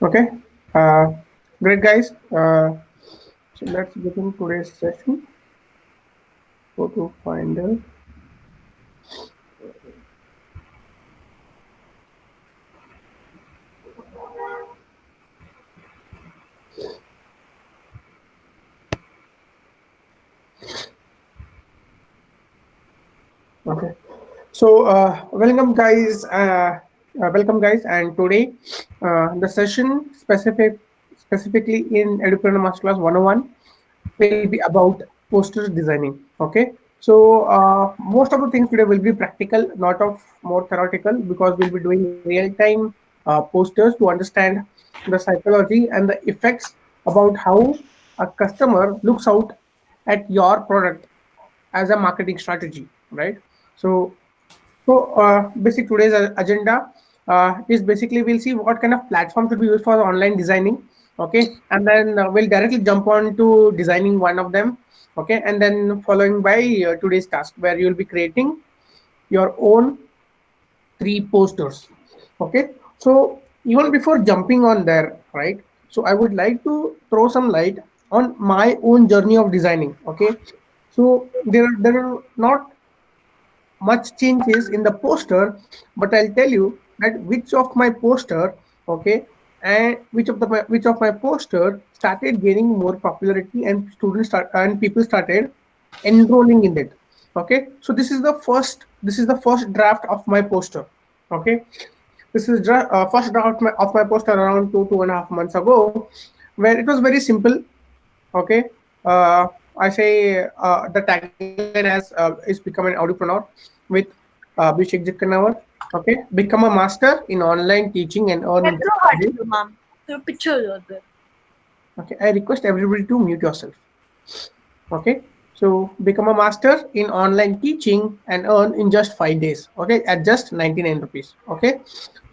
Okay, uh, great guys. So let's begin today's session. Go to Finder. Okay. So welcome guys, and today the session specifically in Edupreneur Masterclass 101 will be about poster designing. Okay. So most of the things today will be practical, not of more theoretical, because we'll be doing real-time posters to understand the psychology and the effects about how a customer looks out at your product as a marketing strategy, right? So, basic today's agenda is basically we'll see what kind of platform should be used for online designing, okay, and then we'll directly jump on to designing one of them, okay, and then following by today's task where you'll be creating your own three posters, okay. So even before jumping on there, right? So I would like to throw some light on my own journey of designing, okay. So there are not much changes in the poster, but I'll tell you that which of my poster, okay, and which of my poster started gaining more popularity, and people started enrolling in it. Okay, so this is the first draft of my poster. Okay, this is first draft of my poster around 2.5 months ago, where it was very simple. Okay, uh, I say the tagline is become an entrepreneur with Abhishek Jikkanawar. Okay, become a master in online teaching and earn in Metro just 5 hut days. to mom. The picture was there. Okay, I request everybody to mute yourself. Okay, so become a master in online teaching and earn in just 5 days. Okay, at just 99 rupees. Okay,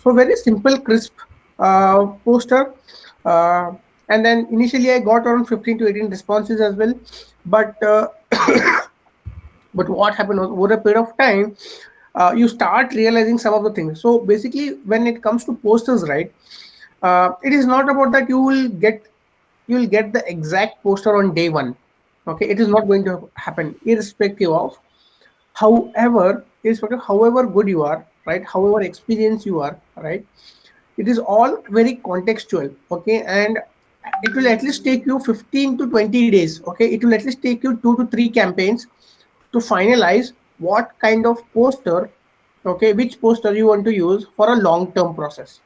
so very simple, crisp poster. Uh, and then initially I got around 15 to 18 responses as well, but but what happened was over a period of time you start realizing some of the things. So basically when it comes to posters, right, it is not about that you will get the exact poster on day one. Okay, it is not going to happen irrespective of however good you are, right, however experienced you are, right. It is all very contextual. Okay, and it will at least take you 15 to 20 days. Okay, it will at least take you 2 to 3 campaigns to finalize what kind of poster, okay, which poster you want to use for a long term process,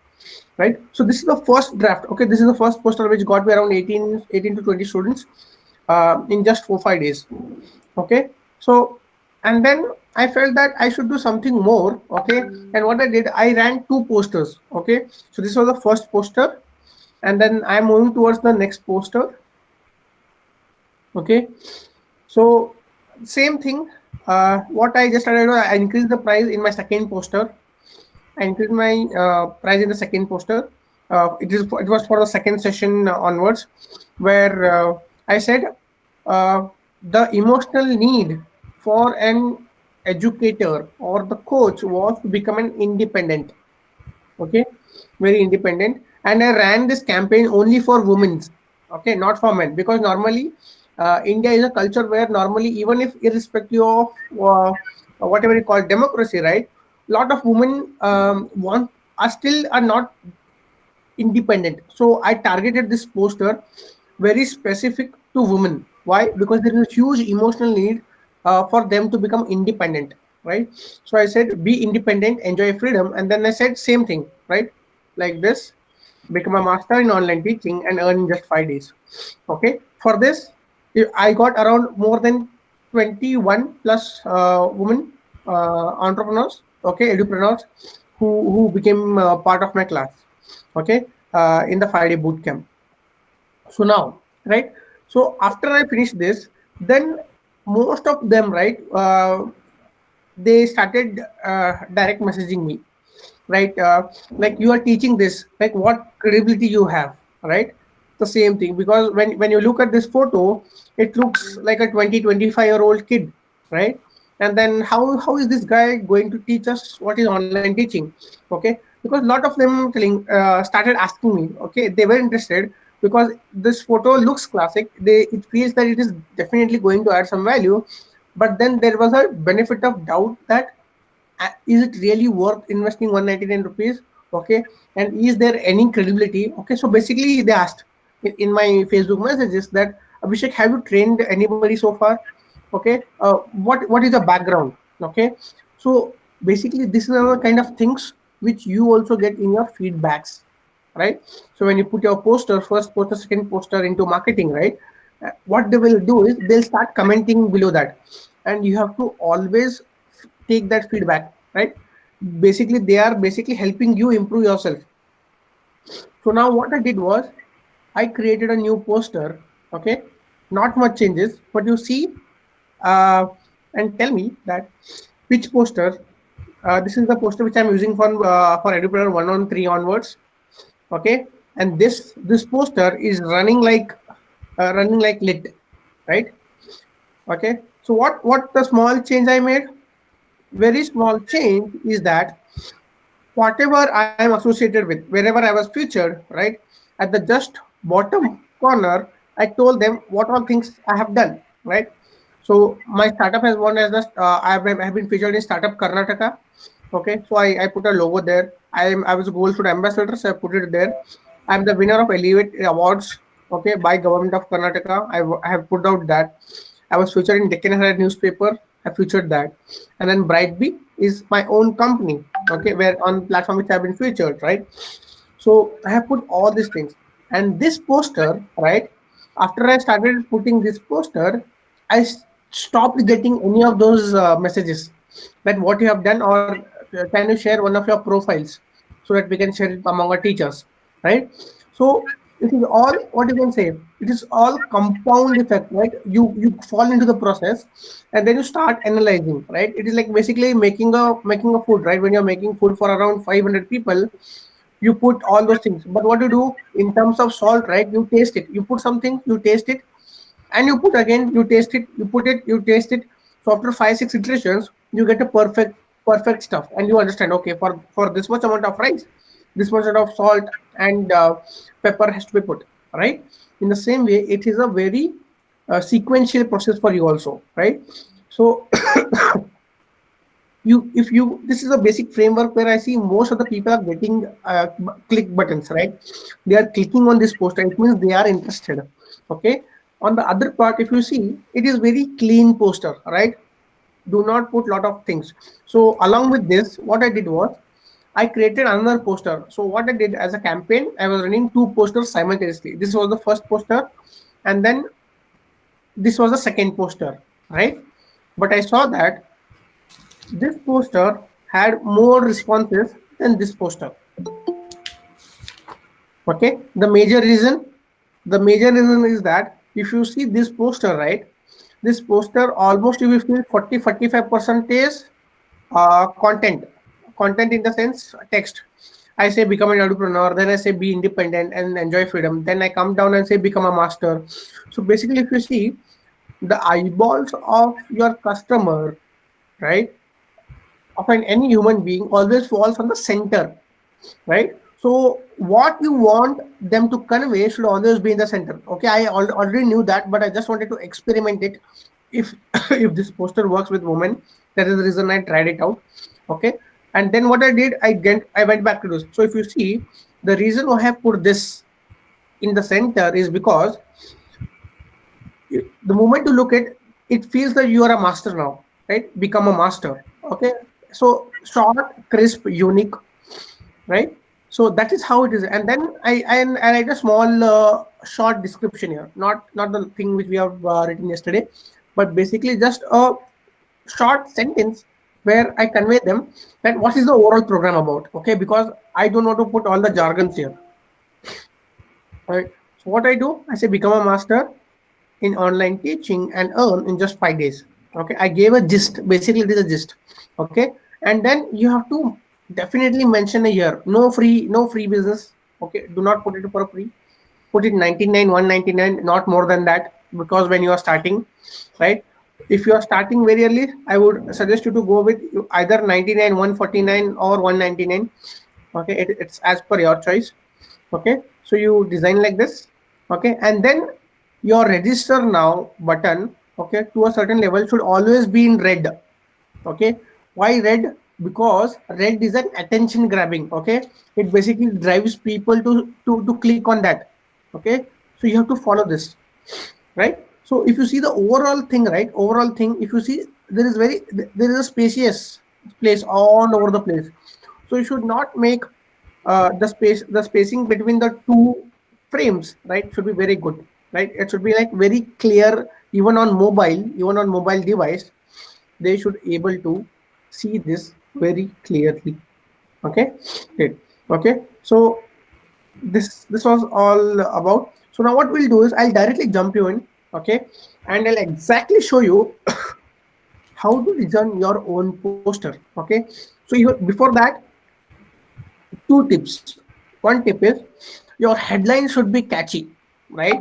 right. So this is the first draft. Okay, this is the first poster which got me around 18 to 20 students in just 4 5 days. Okay, so and then I felt that I should do something more. Okay, and what I did, I ran 2 posters. Okay, so this was the first poster, and then I'm moving towards the next poster. Okay, so same thing. What I just started was I increased the price in my second poster. I increased my price in the second poster. It was for the second session onwards, where I said uh, the emotional need for an educator or the coach was to become an independent. Okay, very independent, and I ran this campaign only for women. Okay, not for men, because normally India is a culture where normally, even if irrespective of whatever you call democracy, right, a lot of women want are still are not independent. So I targeted this poster very specific to women. Why? Because there is a huge emotional need for them to become independent, right? So I said, be independent, enjoy freedom, and then I said same thing, right? Like this, become a master in online teaching and earn in just 5 days. Okay. For this, I got around more than 21 plus women entrepreneurs, okay, edupreneurs, who became part of my class, okay, in the 5 day boot camp. So now, right, so after I finished this, then most of them, right, they started direct messaging me, right, like, you are teaching this, like, what credibility you have, right. The same thing, because when you look at this photo, it looks like a 20 25 year old kid, right. And then how is this guy going to teach us what is online teaching? Okay, because a lot of them started asking me. Okay, they were interested because this photo looks classic. It feels that it is definitely going to add some value, but then there was a benefit of doubt that is it really worth investing 199 rupees? Okay, and is there any credibility? Okay, so basically they asked in my Facebook messages that, Abhishek, have you trained anybody so far? Okay, what is the background? Okay, so basically this is another kind of things which you also get in your feedbacks, right? So when you put your poster, first poster, second poster into marketing, right, what they will do is they'll start commenting below that, and you have to always take that feedback, right? Basically they are basically helping you improve yourself. So now what I did was I created a new poster. Okay, not much changes, but you see, uh, and tell me that which poster. This is the poster which I'm using for Edupreneur 1 on 3 onwards. Okay, and this poster is running like lit, right? Okay, so what the small change I made? Very small change is that whatever I am associated with, wherever I was featured, right, at the just bottom corner, I told them what all things I have done, right? So my startup has won as I have been featured in Startup Karnataka. Okay, so I put a logo there. I was a Gold Food Ambassador, so I put it there. I'm the winner of Elevate Awards, okay, by Government of Karnataka. I have put out that. I was featured in Deccan Herald newspaper. I featured that, and then Brightbee is my own company, okay, where on platform which I've been featured, right? So I have put all these things, and this poster, right? After I started putting this poster, I stopped getting any of those messages that what you have done, or can you share one of your profiles so that we can share it among our teachers, right? So it is all what you can say. It is all compound effect, right? You fall into the process, and then you start analyzing, right? It is like basically making a food, right? When you're making food for around 500 people, you put all those things. But what you do in terms of salt, right? You taste it. You put something, you taste it, and you put again, you taste it, you put it, you taste it. So after 5 6 iterations, you get a perfect stuff, and you understand, okay, for this much amount of rice, this much amount of salt and pepper has to be put, right? In the same way, it is a very sequential process for you also, right? So you if you this is a basic framework where I see most of the people are getting click buttons, right? They are clicking on this poster, it means they are interested. Okay, on the other part, if you see, it is very clean poster, right? Do not put lot of things. So along with this, what I did was I created another poster. So what I did as a campaign, I was running two posters simultaneously. This was the first poster, and then this was the second poster, right? But I saw that this poster had more responses than this poster. Okay, the major reason is that if you see this poster, right, this poster almost you will feel 40 45% is content in the sense text. I say become an entrepreneur, then I say be independent and enjoy freedom, then I come down and say become a master. So basically, if you see, the eyeballs of your customer, right, of any human being always falls on the center, right? So what you want them to convey should always be in the center. Okay, I already knew that, but I just wanted to experiment it. If if this poster works with women, that is the reason I tried it out. Okay, and then what I did, I went back to this. So if you see, the reason why I have put this in the center is because the moment you look at it, feels that you are a master now, right? Become a master. Okay, so short, crisp, unique, right? So that is how it is. And then I write a small short description here, not the thing which we have written yesterday, but basically just a short sentence where I convey them that what is the overall program about. Okay, because I don't want to put all the jargons here, right? So what I do, I say become a master in online teaching and earn in just 5 days. Okay, I gave a gist. Basically, it is a gist. Okay, and then you have to definitely mention a year. No free business. Okay, do not put it for free. Put it 99, 199, not more than that, because when you are starting, right? If you are starting very early, I would suggest you to go with either 99, 149 or 199. Okay, it's as per your choice. Okay, so you design like this. Okay, and then your register now button, okay, to a certain level should always be in red. Okay, why red? Because red is an attention grabbing. Okay, it basically drives people to click on that. Okay, so you have to follow this, right? So if you see the overall thing, right, overall thing, if you see, there is a spacious place all over the place. So you should not make the spacing between the two frames, right, should be very good, right? It should be like very clear. Even on mobile device, they should able to see this very clearly. Okay, great. Okay, so this was all about. So now what we'll do is I'll directly jump you in. Okay, and I'll exactly show you how to design your own poster. Okay, so before that, two tips. One tip is your headline should be catchy, right?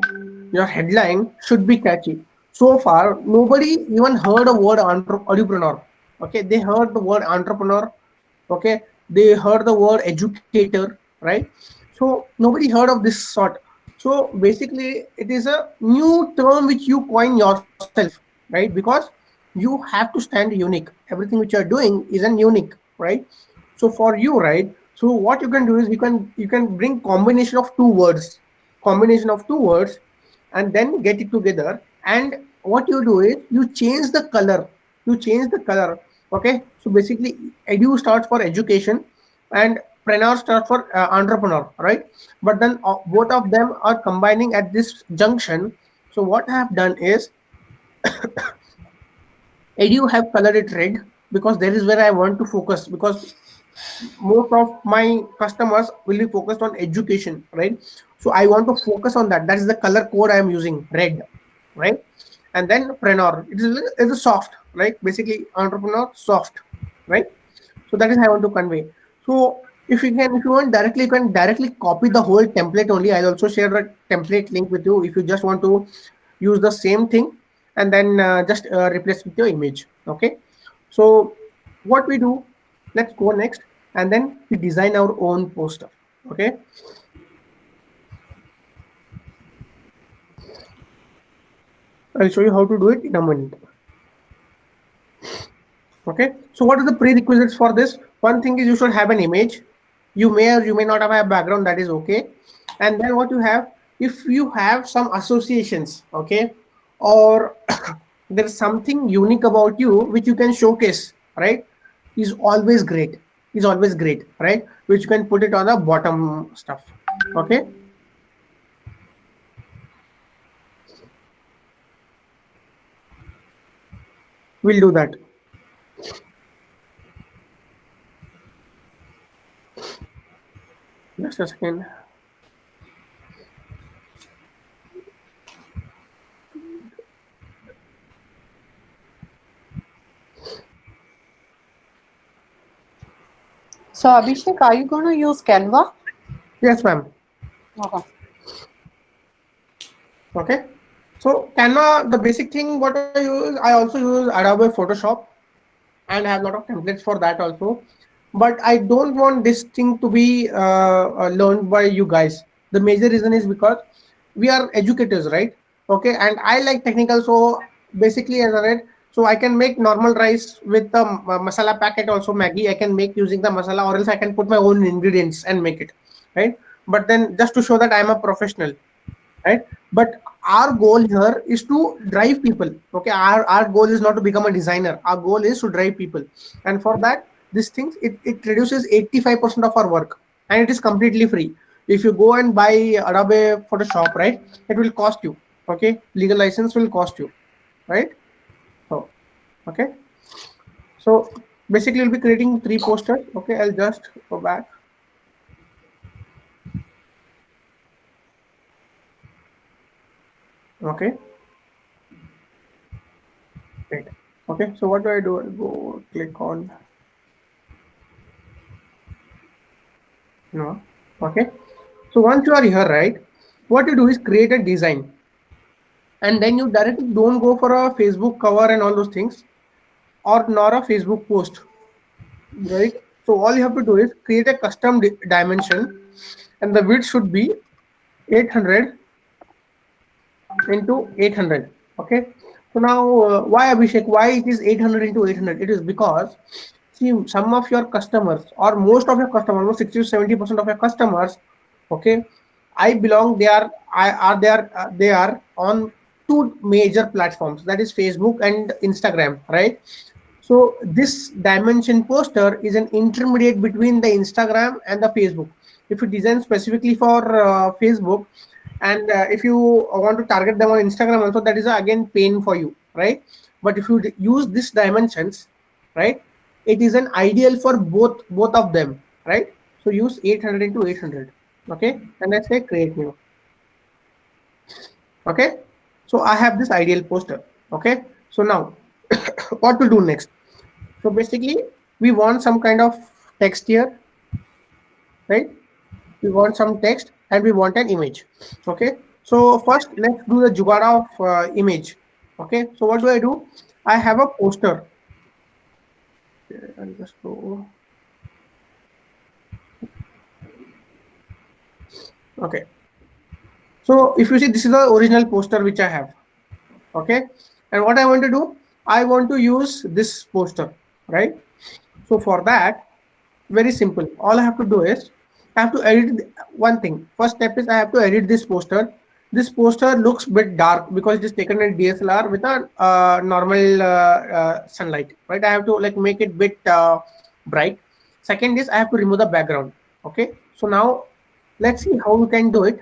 Your headline should be catchy. So far, nobody even heard a word entrepreneur. Okay, they heard the word entrepreneur. Okay, they heard the word educator, right? So nobody heard of this sort. So basically, it is a new term which you coin yourself, right? Because you have to stand unique. Everything which you are doing isn't unique, right? So for you, right, so what you can do is you can bring combination of two words, and then get it together. And what you do is you change the color. Okay, so basically edu starts for education, and preneur starts for entrepreneur, right? But then both of them are combining at this junction. So what I have done is edu have colored it red, because there is where I want to focus, because most of my customers will be focused on education, right? So I want to focus on that. That is the color code I am using, red, right? And then preneur, it's a soft, right? Basically entrepreneur soft, right? So that is how I want to convey. So if you want directly, you can directly copy the whole template only. I'll also share a template link with you if you just want to use the same thing, and then just replace with your image. Okay, so what we do, let's go next, and then we design our own poster. Okay, I'll show you how to do it in a minute. Okay, so what are the prerequisites for this? One thing is you should have an image. You may or you may not have a background, that is okay. And then what you have, if you have some associations, okay, or there's something unique about you which you can showcase, right, is always great. Is always great, right? Which you can put it on the bottom stuff. Okay, we'll do that. Just a second. So, Abhishek, are you going to use Canva? Yes, ma'am. Okay. Okay, so Canva, the basic thing what I use, I also use Adobe Photoshop, and I have a lot of templates for that also. But I don't want this thing to be learned by you guys. The major reason is because we are educators, right? Okay, and I like technical. So basically, as I read, so I can make normal rice with the masala packet, also Maggie I can make using the masala, or else I can put my own ingredients and make it, right? But then just to show that I'm a professional, right? But our goal here is to drive people. Okay, our goal is not to become a designer. Our goal is to drive people, and for that, this things, it reduces 85% of our work, and it is completely free. If you go and buy Adobe Photoshop, right, it will cost you. Okay, legal license will cost you, right? So okay, so basically we'll be creating three posters. Okay, I'll just go back. Okay, great. Okay, so what do I do? I go click on no. Okay, so once you are here, right, what you do is create a design. and then you directly don't go for a Facebook cover and all those things, or nor a Facebook post, right? So all you have to do is create a custom dimension, and the width should be 800 into 800. Okay. So now, why Abhishek? Why it is 800 into 800? It is because, see, some of your customers, or most of your customers, almost 60 to 70% of your customers, okay, I belong. They are on two major platforms, that is Facebook and Instagram, right? So this dimension poster is an intermediate between the Instagram and the Facebook. If you design specifically for Facebook, and if you want to target them on Instagram also, that is again pain for you, right? But if you use these dimensions, right, it is an ideal for both of them, right? So use 800 into 800. Okay, and let's say create new. Okay, so I have this ideal poster. Okay, so now what to do next? So basically, we want some kind of text here, right? We want some text and we want an image. Okay, so first let's do the jugaad of image. Okay, so what do I do? I have a poster. I'll just go. Okay, so if you see, this is the original poster which I have. Okay, and what I want to do, I want to use this poster, right? So for that, very simple. All I have to do is I have to edit one thing. First step is I have to edit this poster. This poster looks bit dark because it is taken in DSLR with a normal sunlight, right? I have to like make it bit bright. Second is I have to remove the background. Okay, so now let's see how we can do it.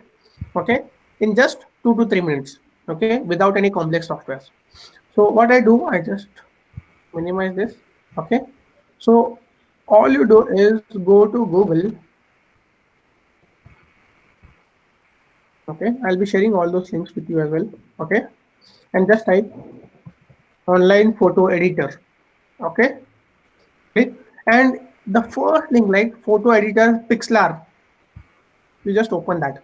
Okay, in just 2 to 3 minutes. Okay, without any complex softwares. So what I do, I just minimize this. Okay, so all you do is go to Google. Okay, I'll be sharing all those links with you as well. Okay, and just type online photo editor. Okay, okay, and the first link, like photo editor Pixlr, you just open that.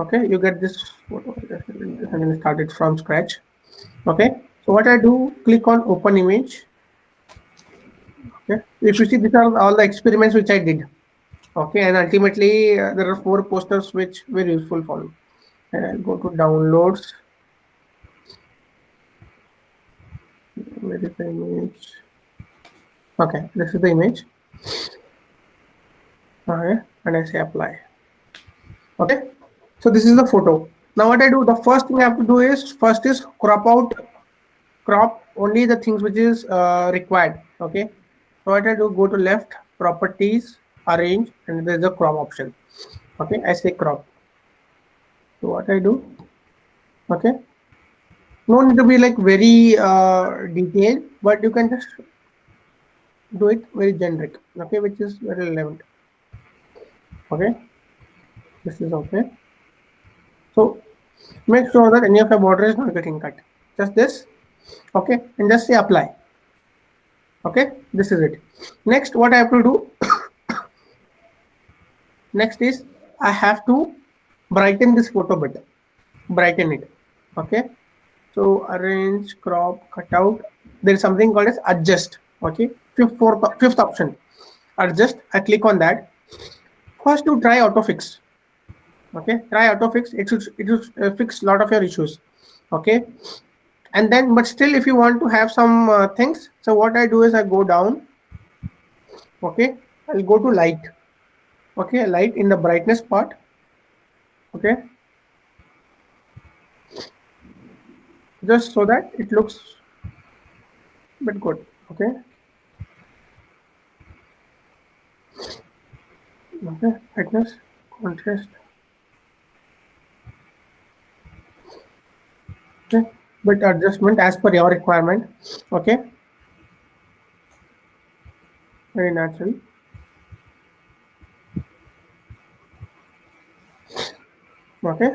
Okay, you get this photo and then start it from scratch. Okay, so what I do, click on open image. Okay, if you see, these are all the experiments which I did. Okay, and ultimately there are 4 posters which were useful for me. And I'll go to downloads. Where is the image? Okay, this is the image. Okay, and I say apply. Okay, so this is the photo. Now what I do, the first thing I have to do is crop only the things which is required. Okay, so what I do, go to left, properties, arrange, and there's a crop option. Okay, I say crop. So what I do, okay, no need to be like very detailed, but you can just do it very generic. Okay, which is very relevant. Okay, this is okay. So make sure that any of your border is not getting cut. Just this. Okay, and just say apply. Okay, this is it. Next, what I have to do, next is I have to brighten this photo better. Brighten it. Okay, so arrange, crop, cutout. There is something called as adjust. Okay, fifth option, adjust. I click on that. First, to try autofix. Okay, try autofix. It should fix a lot of your issues. Okay, and then, but still, if you want to have some things, so what I do is I go down. Okay, I'll go to light. Okay, light in the brightness part. Okay, just so that it looks a bit good. Okay, okay, brightness, contrast. Okay, but adjustment as per your requirement. Okay, very natural. Okay,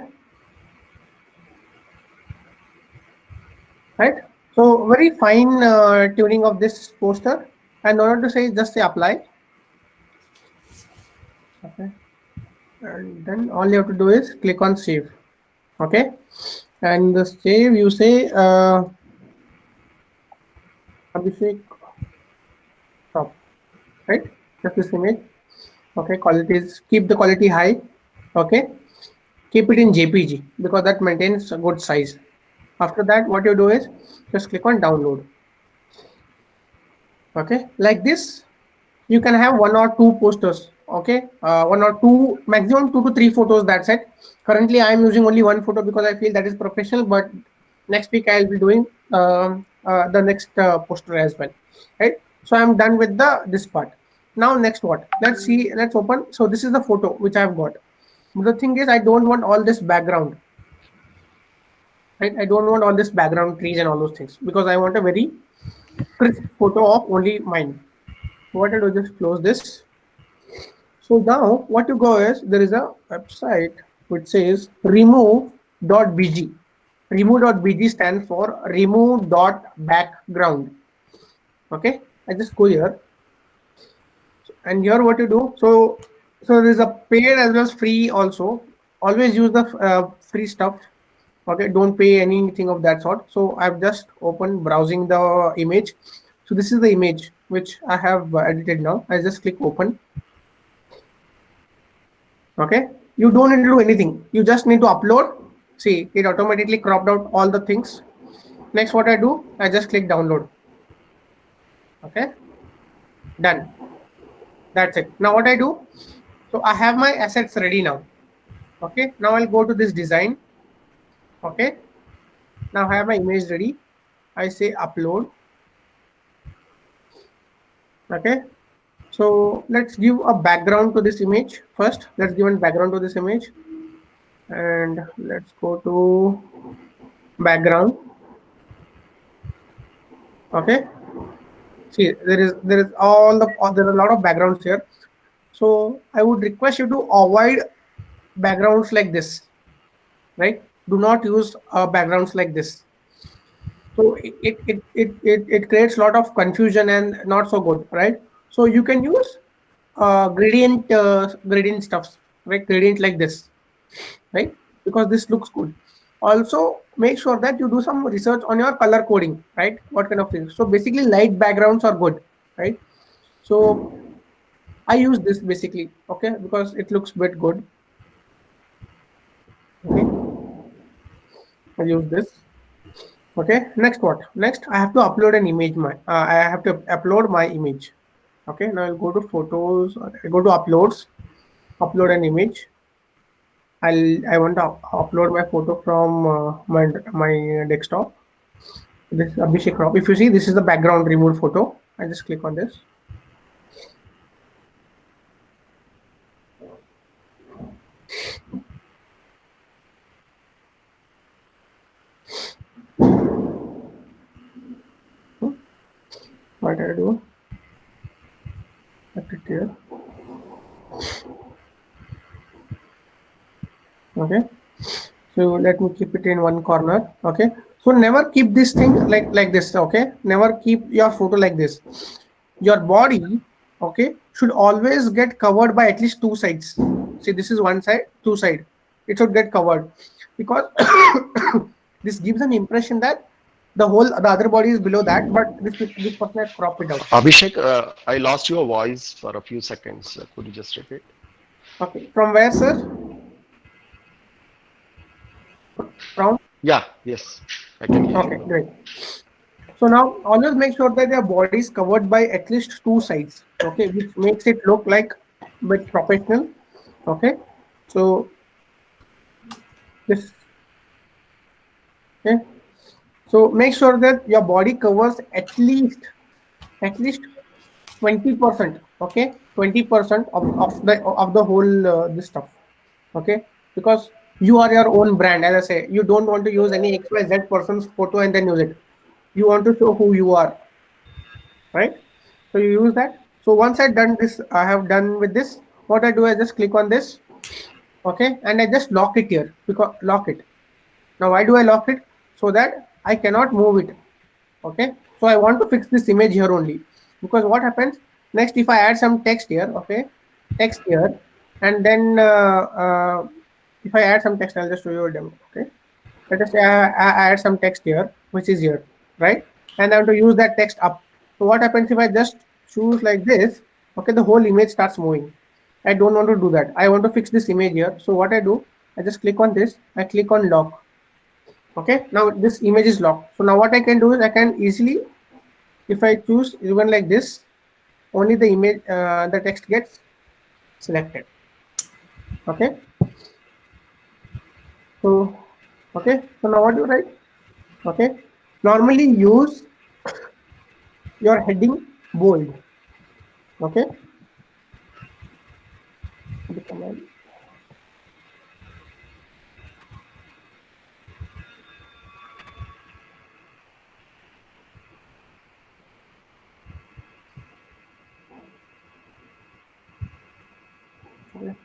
right, so very fine tuning of this poster, and in order to say, just say apply. Okay, and then all you have to do is click on save. Okay, And the save, you say Abhishek top, right? Just this image. Okay, quality is, keep the quality high. Okay, keep it in JPG because that maintains a good size. After that, what you do is just click on download. Okay, like this, you can have one or two posters. Okay, one or two, maximum 2 to 3 photos. That's it. Currently, I am using only one photo because I feel that is professional. But next week, I'll be doing the next poster as well. Right. So I'm done with the this part. Now, next what? Let's see. Let's open. So this is the photo which I've got. The thing is, I don't want all this background. Right? I don't want all this background trees and all those things because I want a very crisp photo of only mine. What I do, just close this. So now what you go is, there is a website which says remove.bg. Remove.bg stands for remove.background. Okay, I just go here, and here what you do. So there is a paid as well as free also. Always use the free stuff. Okay, don't pay anything of that sort. So I've just opened browsing the image. So this is the image which I have edited now. I just click open. Okay, you don't need to do anything. You just need to upload. See, it automatically cropped out all the things. Next, what I do, I just click download. Okay, done. That's it. Now what I do, so I have my assets ready now. Okay, now I'll go to this design. Okay, now I have my image ready. I say upload. Okay, so let's give a background to this image first. Let's give a background to this image, and let's go to background. Okay, see, there is all the there are a lot of backgrounds here. So I would request you to avoid backgrounds like this, right? Do not use backgrounds like this. So it creates a lot of confusion and not so good, right? So you can use gradient stuffs, right? Gradient like this, right? Because this looks good. Also, make sure that you do some research on your color coding, right? What kind of things. So basically, light backgrounds are good, right? So I use this basically, okay, because it looks bit good. Okay, I use this. Okay, next what? Next, I have to upload an image. I have to upload my image. Okay, now I'll go to photos. I go to uploads. Upload an image. I want to upload my photo from my desktop. This is Abhishek Crop. If you see, this is the background removed photo. I just click on this. What I do? Put it here. Okay, so let me keep it in one corner. Okay, so never keep this thing like this. Okay, never keep your photo like this. Your body, okay, should always get covered by at least two sides. See, this is one side, two side. It should get covered because this gives an impression that the other body is below that, but this person has cropped it out. Abhishek, I lost your voice for a few seconds. Could you just repeat? Okay, from where, sir? From? Yeah, yes, I can hear Okay, you. great. So now always make sure that your body is covered by at least two sides, okay, which makes it look like a bit professional. Okay, so this, okay, so make sure that your body covers at least 20%, okay, 20% of the whole this stuff, okay, because you are your own brand. As I say, you don't want to use any XYZ person's photo and then use it. You want to show who you are, right? So you use that. So once I done this, I have done with this. What I do, I just click on this, okay, and I just lock it here, because lock it. Now why do I lock it? So that I cannot move it. Okay, so I want to fix this image here only, because what happens next, if I add some text here, okay, text here, and then if I add some text, I'll just show you a demo. Okay, let us add some text here, which is here, right? And I want to use that text up. So what happens if I just choose like this? Okay, the whole image starts moving. I don't want to do that. I want to fix this image here. So what I do, I just click on this. I click on lock. Okay, now this image is locked. So now what I can do is I can easily, if I choose even like this, only the image, the text gets selected. Okay. So, okay. So now what do you write? Okay. Normally use your heading bold. Okay. The command. Okay.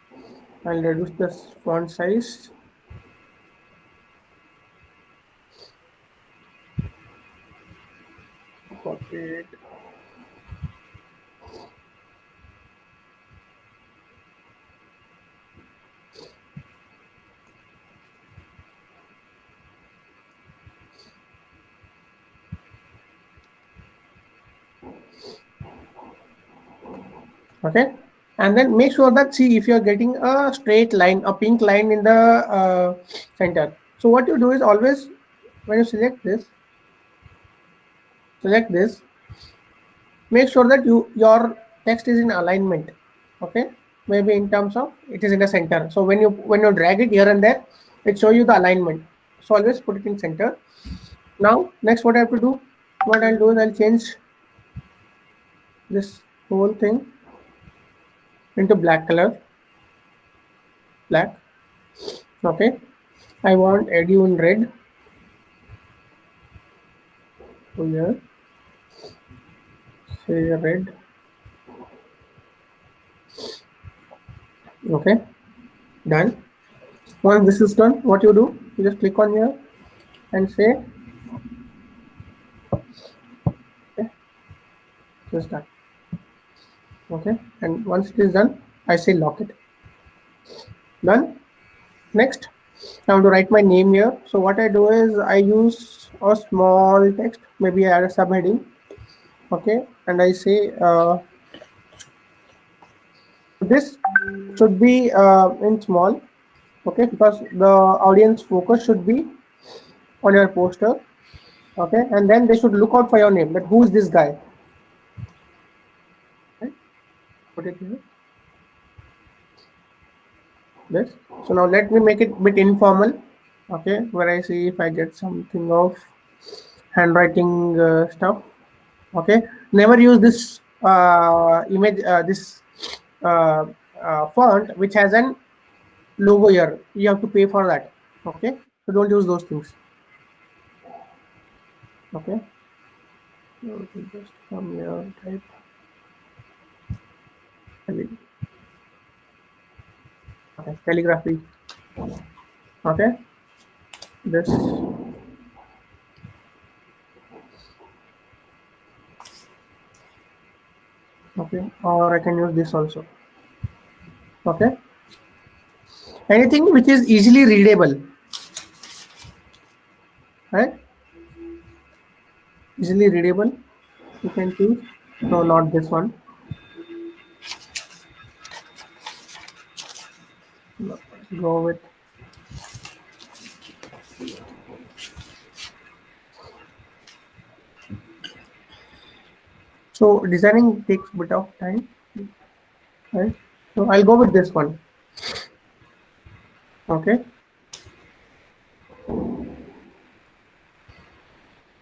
I'll reduce the font size. Copy it. Okay, and then make sure that, see if you're getting a straight line, a pink line in the center. So what you do is always when you select this, make sure that your text is in alignment. Okay, maybe in terms of it is in the center. So when you drag it here and there, it show you the alignment. So always put it in center. Now next what I have to do, what I'll do is I'll change this whole thing into black color. Black. Okay, I want edu in red. So here, say red. Okay, done. Once this is done, what you do, you just click on here and say, okay, just done. Okay, and once it is done, I say lock it. Done. Next, I want to write my name here. So what I do is I use a small text, maybe I add a subheading. Okay, and I say this should be in small. Okay, because the audience focus should be on your poster. Okay, and then they should look out for your name. But who is this guy? Okay. Put it here. This. So now let me make it a bit informal. Okay, where I see if I get something of handwriting stuff. Okay, never use this image, this font which has an logo here. You have to pay for that. Okay, so don't use those things. Okay, so just come here, type. Okay, calligraphy. Okay, this. Okay, or I can use this also. Okay, anything which is easily readable, right? Easily readable, you can choose. No, not this one. No, go with so designing takes a bit of time, right? So I'll go with this one. Okay.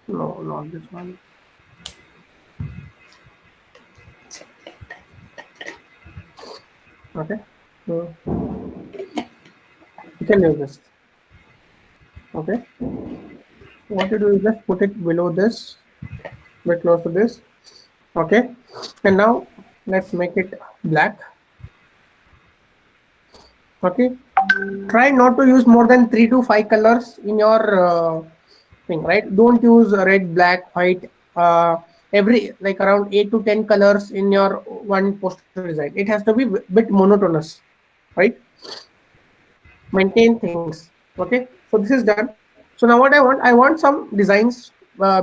No, not this one. Okay. So you can use this. Okay. What you do is just put it below this, bit close to this. Okay. And now let's make it black. Okay. Try not to use more than 3 to 5 colors in your thing, right? Don't use red, black, white, every like around 8 to 10 colors in your one poster design. It has to be bit monotonous, right? Maintain things. Okay, so this is done. So now what I want some designs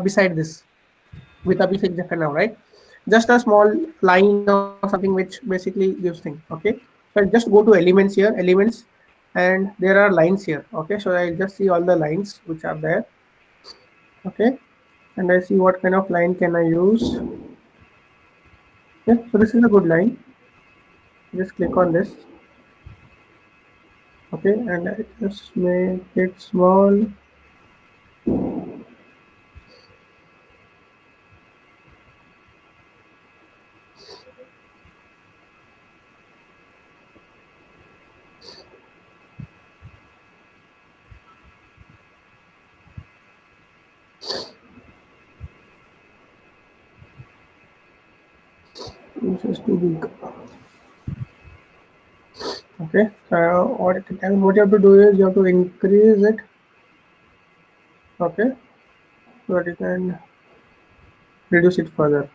beside this with Abhishek Jaffna, right? Just a small line or something which basically gives thing. Okay. So I'll just go to elements here, elements, and there are lines here. Okay. So I'll just see all the lines which are there. Okay. And I see what kind of line can I use. Okay. So this is a good line. Just click on this. Okay. And I just make it small. This is too big. Okay, so what you have to do is you have to increase it. Okay, so that you can reduce it further.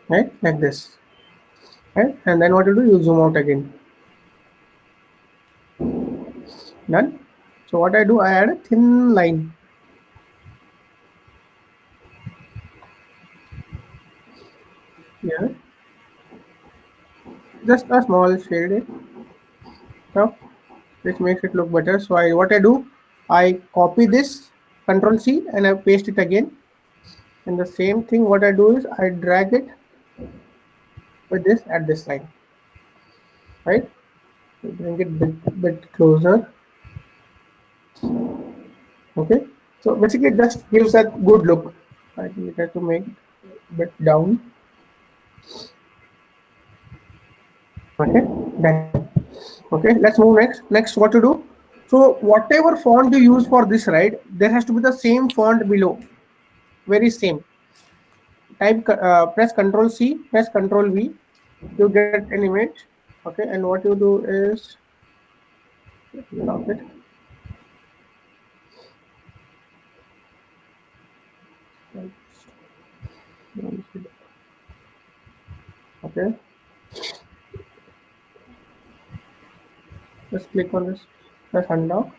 Right, like this. Right, and then what you do, you zoom out again. Done. So what I do, I add a thin line. Here, just a small shade. So which makes it look better. So what I do, I copy this, Control C, and I paste it again. And the same thing, what I do is I drag it with this at this line, right? So bring it bit closer. Okay. So basically, it just gives a good look. I think we have to make it a bit down. Okay, done. Okay, let's move next. Next, what to do? So whatever font you use for this, right, there has to be the same font below, very same. Type, press Control C, press Control V, you get an image. Okay, and what you do is lock it. Okay, just click on this, press unlock,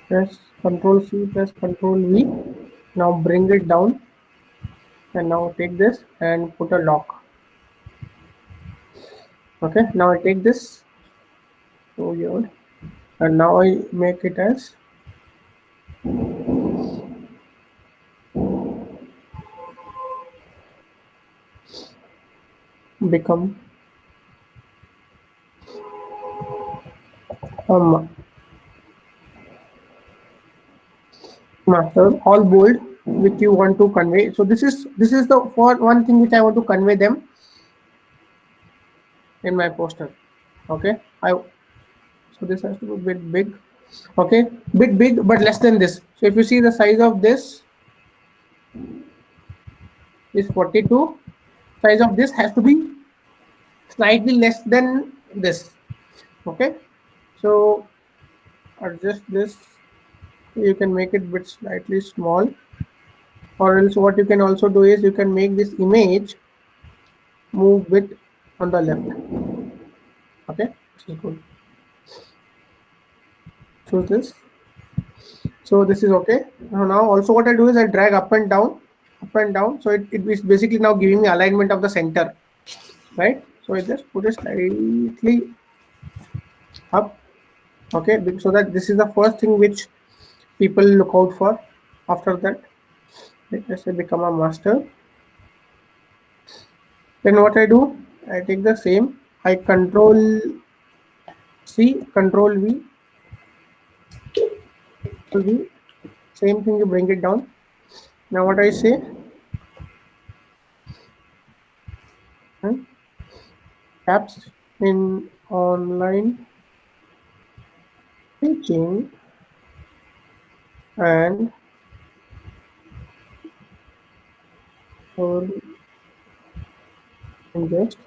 press Control C, press Control V. Now bring it down, and now take this and put a lock. Okay, now I take this, so weird, and now I make it as become master, all bold, which you want to convey. So this is the for one thing which I want to convey them in my poster. Okay, so this has to be a bit big. Okay, bit big but less than this. So if you see the size of this is 42, size of this has to be slightly less than this. Okay, so adjust this. You can make it bit slightly small, or else what you can also do is you can make this image move bit on the left. Okay, this is good. Choose this. So this is okay. Now also what I do is I drag up and down. So it is basically now giving me alignment of the center, right? So I just put it slightly up. Okay, so that this is the first thing which people look out for. After that, let's say become a master. Then what I do, I take the same, I Control C, Control V, same thing, you bring it down. Now what I say, caps in online teaching and for just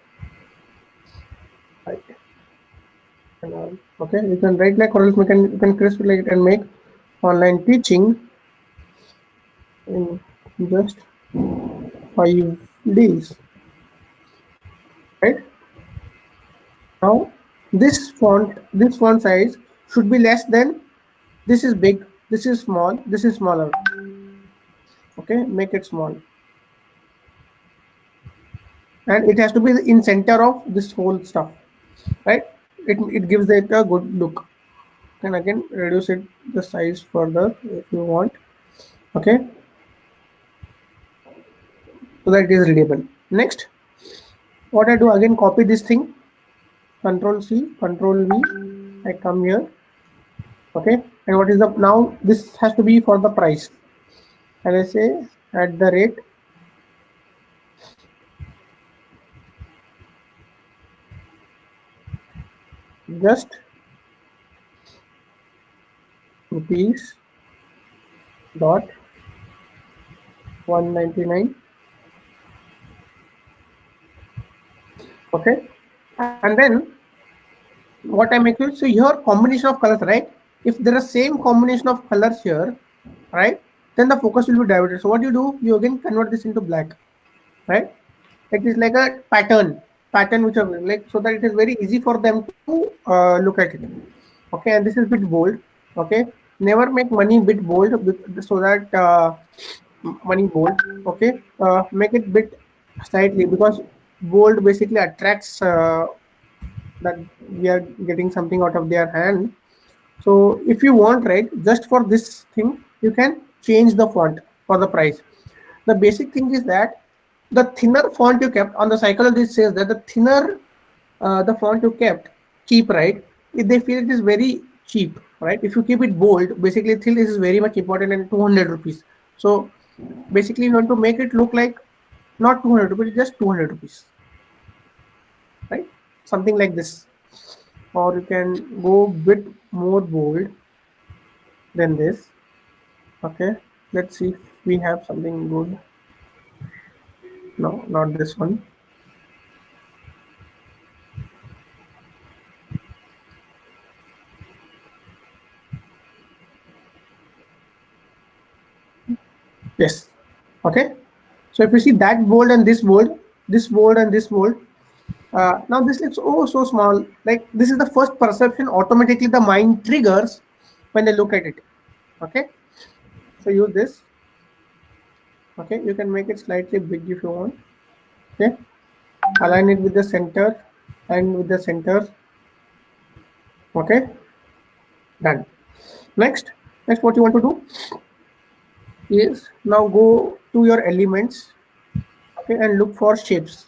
right. Okay, you can write like, or else you can crisp like it and make online teaching in just 5 days. Right now, this font size should be less than This is big, this is small, this is smaller. Okay, make it small. And it has to be in center of this whole stuff, right? It gives it a good look. And again, reduce it the size further if you want. Okay, so that it is readable. Next, what I do again, copy this thing, Control C, Control V. I come here. Okay, and what is the now? This has to be for the price. And I say at the rate just rupees dot 199. Okay, and then what I make it, so here combination of colors, right? If there are same combination of colors here, right, then the focus will be diverted. So what you do, you again convert this into black, right? It is like a pattern which are like, so that it is very easy for them to look at it. Okay, and this is bit bold. Okay, never make money bit bold so that money bold. Okay, make it bit slightly, because bold basically attracts that we are getting something out of their hand. So if you want, right, just for this thing, you can change the font for the price. The basic thing is that the thinner font you kept on the psychology says that the thinner the font you kept cheap, right? If they feel it is very cheap, right? If you keep it bold, basically they feel this is very much important and 200 rupees. So basically you want to make it look like not 200 rupees, just 200 rupees, right? Something like this. Or you can go bit more bold than this. Okay, let's see if we have something good. No, not this one. Yes. Okay, so if you see that bold and this bold, this bold and this bold, now this looks oh so small. Like this is the first perception automatically the mind triggers when they look at it. Okay, so use this. Okay, you can make it slightly big if you want. Okay, align it with the center and with the center. Okay, done. Next what you want to do is now go to your elements. Okay, and look for shapes.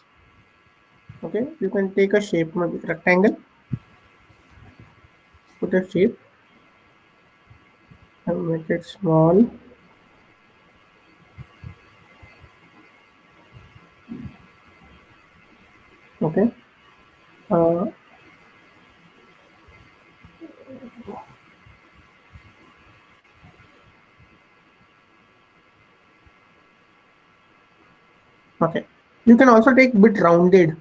Okay, you can take a shape, maybe rectangle, put a shape and make it small. Okay, uh, okay, you can also take bit rounded.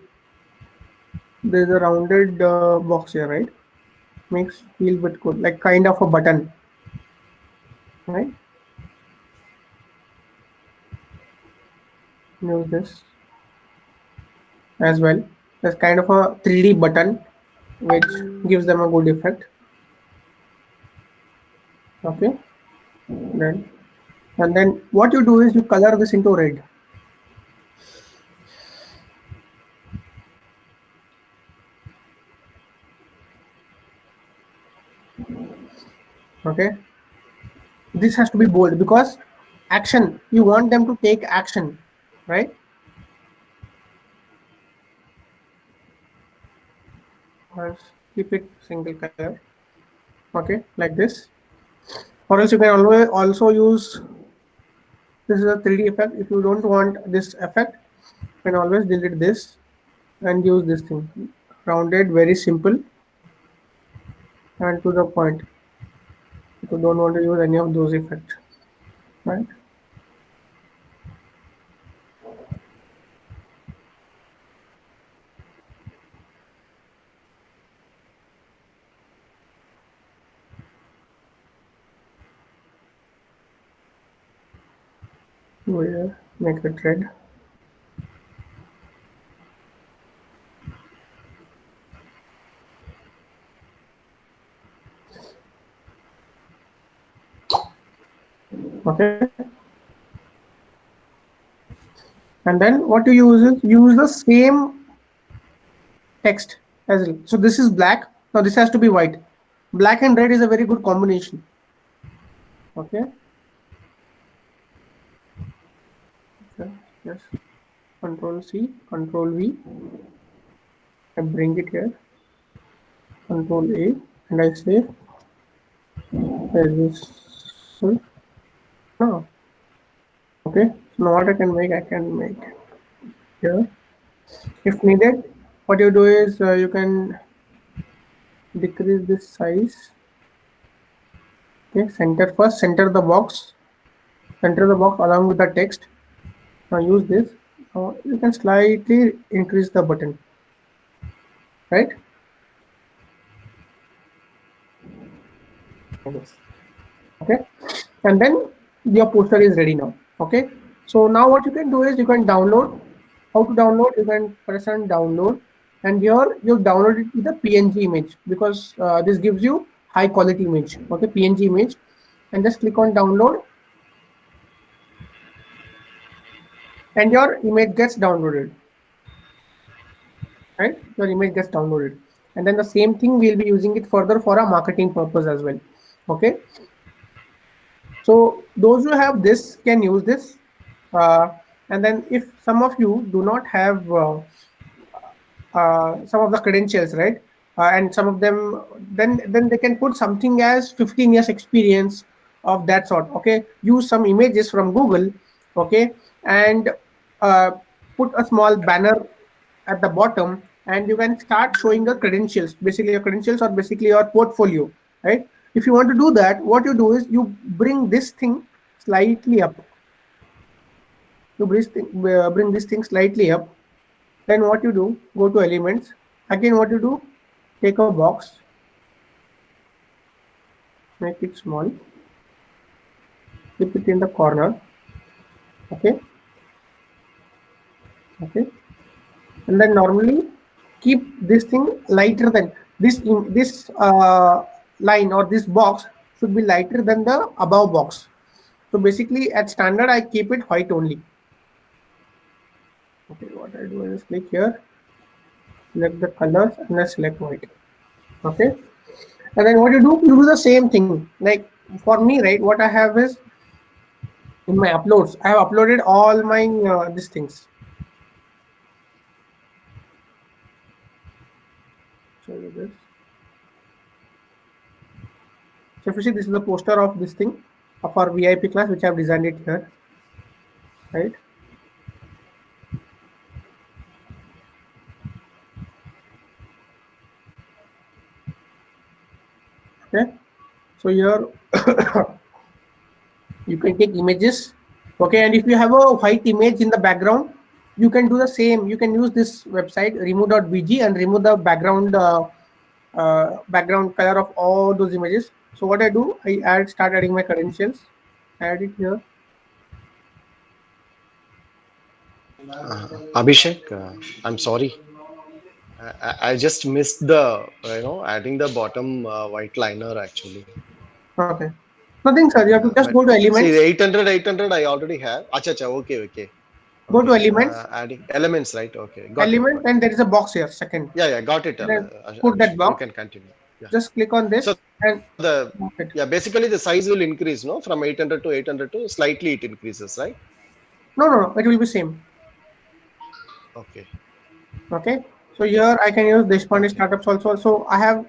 There's a rounded box here, right? Makes feel bit good, like kind of a button, right? Use this as well. There's kind of a 3D button which gives them a good effect. Okay, then and then what you do is you color this into red. Okay, this has to be bold because action, you want them to take action, right? Let's keep it single color. Okay, like this. Or else you can always also use, this is a 3D effect. If you don't want this effect, you can always delete this and use this thing. Rounded, very simple and to the point. If you don't want to use any of those effects, right? Go here, make it red. Okay. And then what you use is use the same text as well. So this is black. Now this has to be white. Black and red is a very good combination. Okay. Okay. Yes. Control C, Control V. I bring it here. Control A, and I say, resistance. No. Okay. So now what I can make here. If needed, what you do is you can decrease this size. Okay, center first, center the box along with the text. Now use this. You can slightly increase the button, right? Okay, and then your poster is ready now. Okay, so now what you can do is you can download. How to download? You can press on download, and here you download it with the PNG image, because this gives you high quality image. Okay, PNG image, and just click on download, and your image gets downloaded. Right, your image gets downloaded, and then the same thing we'll be using it further for a marketing purpose as well. Okay, so those who have this can use this, and then if some of you do not have some of the credentials, right, and some of them, then they can put something as 15 years experience of that sort. Okay, use some images from Google. Okay, and put a small banner at the bottom, and you can start showing the credentials, basically your credentials or basically your portfolio, right? If you want to do that, what you do is you bring this thing slightly up. You bring this thing slightly up. Then what you do, go to elements. Again, what you do, take a box, make it small, keep it in the corner. Okay. Okay. And then normally keep this thing lighter than this. This line or this box should be lighter than the above box. So basically, at standard, I keep it white only. Okay, what I do is click here, select the colors, and I select white. Okay, and then what you do the same thing. Like for me, right, what I have is in my uploads, I have uploaded all my these things. Show you this. So if you see, this is the poster of this thing of our VIP class, which I have designed it here, right? Okay, so here you can take images. Okay, and if you have a white image in the background, you can do the same. You can use this website remove.bg and remove the background background color of all those images. So what I do, I start adding my credentials, add it here. Abhishek, I'm sorry. I just missed the, adding the bottom white liner actually. Okay, nothing, sir. You have to just go to elements. See, 800, I already have. Acha, okay. Go to elements. Adding elements, right? Okay. Got Element, it. and there is a box here. Second. Yeah, got it. Put that box. You can continue. Yeah. Just click on this. So and basically the size will increase, no? From 800 to 800 to slightly it increases, right? No. It will be same. Okay. Okay. So here I can use Deshpande startups also. So I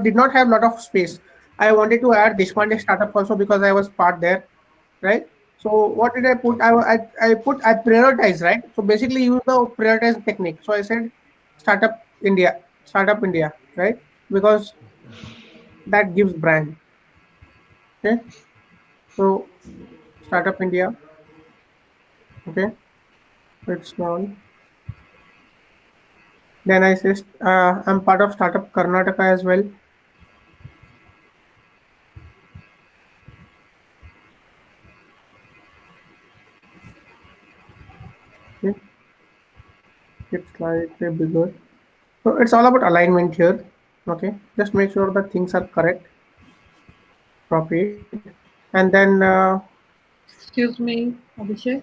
did not have lot of space. I wanted to add Deshpande startup also because I was part there, right? So what did I put? I prioritize, right? So basically use the prioritize technique. So I said startup India, right? Because that gives brand. Okay. So startup India. Okay. It's small. Then I say I'm part of startup Karnataka as well. Okay. It's slightly bigger. So it's all about alignment here. Okay, just make sure that things are correct, appropriate. And then Excuse me, Abhishek.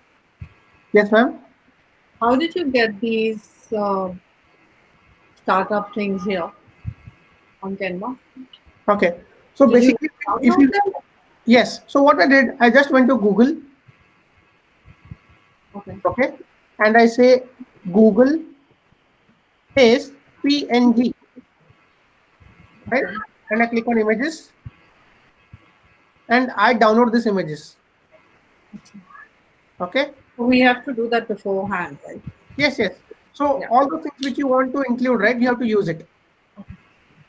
yes, ma'am. How did you get these startup things here on Canva? Okay. So Did you basically, if download you them? yes, so what I did, I just went to Google, Okay. okay, and I say Google space PNG, right? Okay. And I click on images and I download these images. Okay. So we have to do that beforehand, right? Yes, yes. So Yeah. all the things which you want to include, right? You have to use it.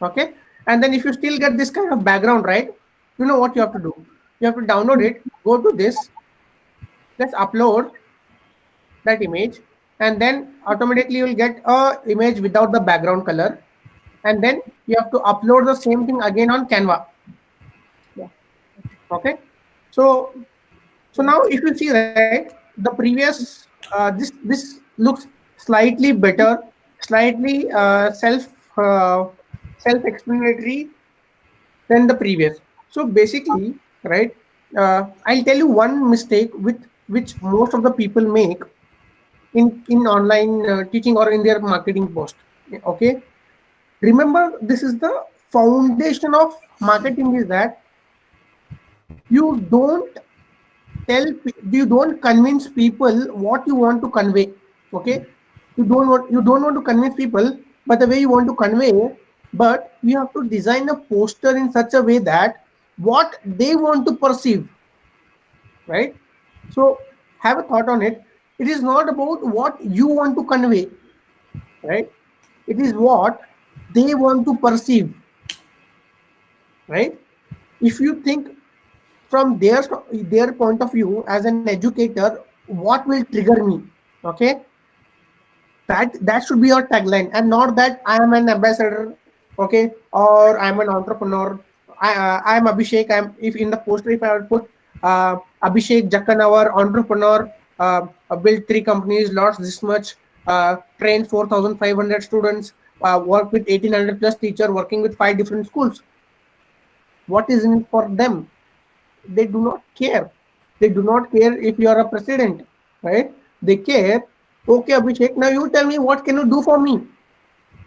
Okay. And then if you still get this kind of background, right? You know what you have to do. You have to download it, go to this, let's upload that image, and then automatically you'll get a image without the background color. And then you have to upload the same thing again on Canva. Yeah. Okay. So now if you see, right, the previous this looks slightly better, slightly self-explanatory than the previous. So basically, right, I'll tell you one mistake with which most of the people make in online teaching or in their marketing post. Okay, remember, this is the foundation of marketing, is that you don't you don't convince people what you want to convey. Okay, you don't want to convince people but the way you want to convey, but you have to design a poster in such a way that what they want to perceive, right? So have a thought on it. It is not about what you want to convey, right? It is what they want to perceive, right? If you think from their point of view as an educator, what will trigger me? Okay, that should be your tagline, and not that I am an ambassador, okay, or I'm an entrepreneur. I'm Abhishek. I'm, if in the poster if I would put Abhishek Jakkanawar, entrepreneur, built 3 companies, lost this much, trained 4,500 students, worked with 1,800 plus teacher, working with 5 different schools. What is in it for them? They do not care. They do not care if you are a president, right? They care, okay, Abhishek, now you tell me what can you do for me,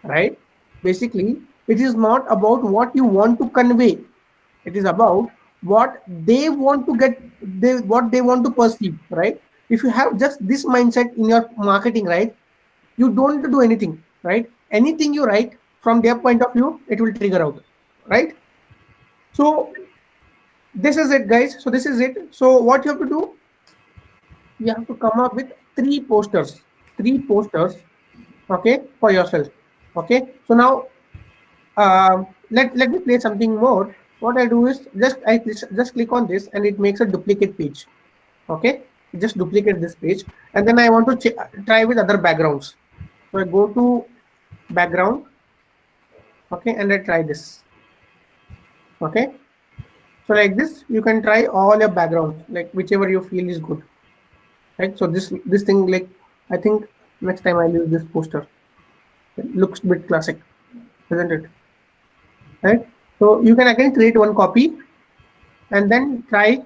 right? Basically, it is not about what you want to convey. It is about what they want to get, what they want to perceive, right? If you have just this mindset in your marketing, right, you don't do anything, right? Anything you write from their point of view, it will trigger out, right? So this is it, guys. So this is it. So what you have to do, you have to come up with three posters, okay, for yourself. Okay, so now let me play something more. What I do is just click on this and it makes a duplicate page. Okay, just duplicate this page, and then I want to try with other backgrounds. So I go to background, okay, and I try this. Okay, so like this you can try all your backgrounds, like whichever you feel is good, right? So this thing, like, I think next time I'll use this poster. It looks a bit classic, isn't it? Right? So you can again create one copy and then try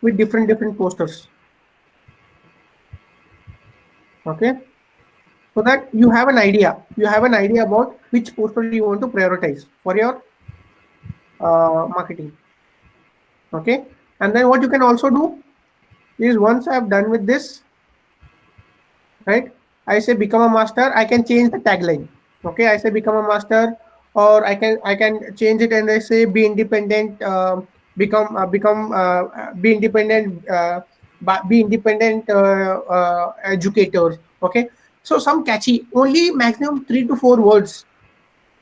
with different posters. Okay, so that you have an idea. You have an idea about which poster you want to prioritize for your marketing. Okay, and then what you can also do is, once I have done with this, right, I say become a master. I can change the tagline. Okay, I say become a master, or I can change it and I say be independent, be independent, be independent educators. Okay, so some catchy, only maximum 3 to 4 words,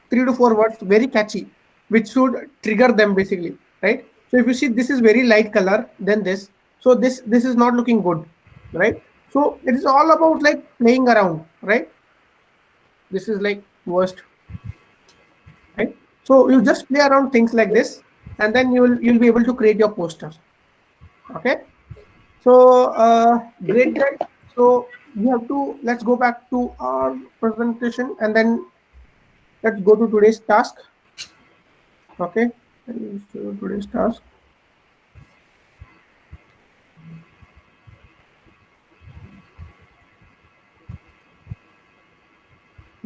3 to 4 words, very catchy, which should trigger them basically, right? So if you see this is very light color than this, so this is not looking good, right? So it is all about like playing around, right? This is like worst, right? So you just play around things like this, and then you'll be able to create your poster. Okay. So great, guys. So you have to, let's go back to our presentation and then let's go to today's task. Okay. Today's task.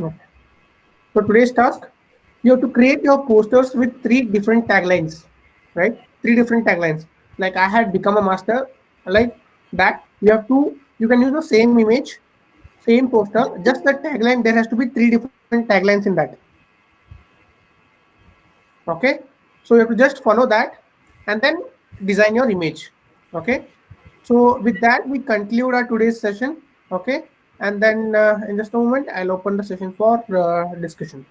Okay. So today's task, you have to create your posters with 3 different taglines, right? 3 different taglines. Like I had become a master, like that. You can use the same image, same poster, just the tagline. There has to be 3 different taglines in that. Okay. So you have to just follow that and then design your image. Okay. So with that, we conclude our today's session. Okay. And then in just a moment, I'll open the session for discussion.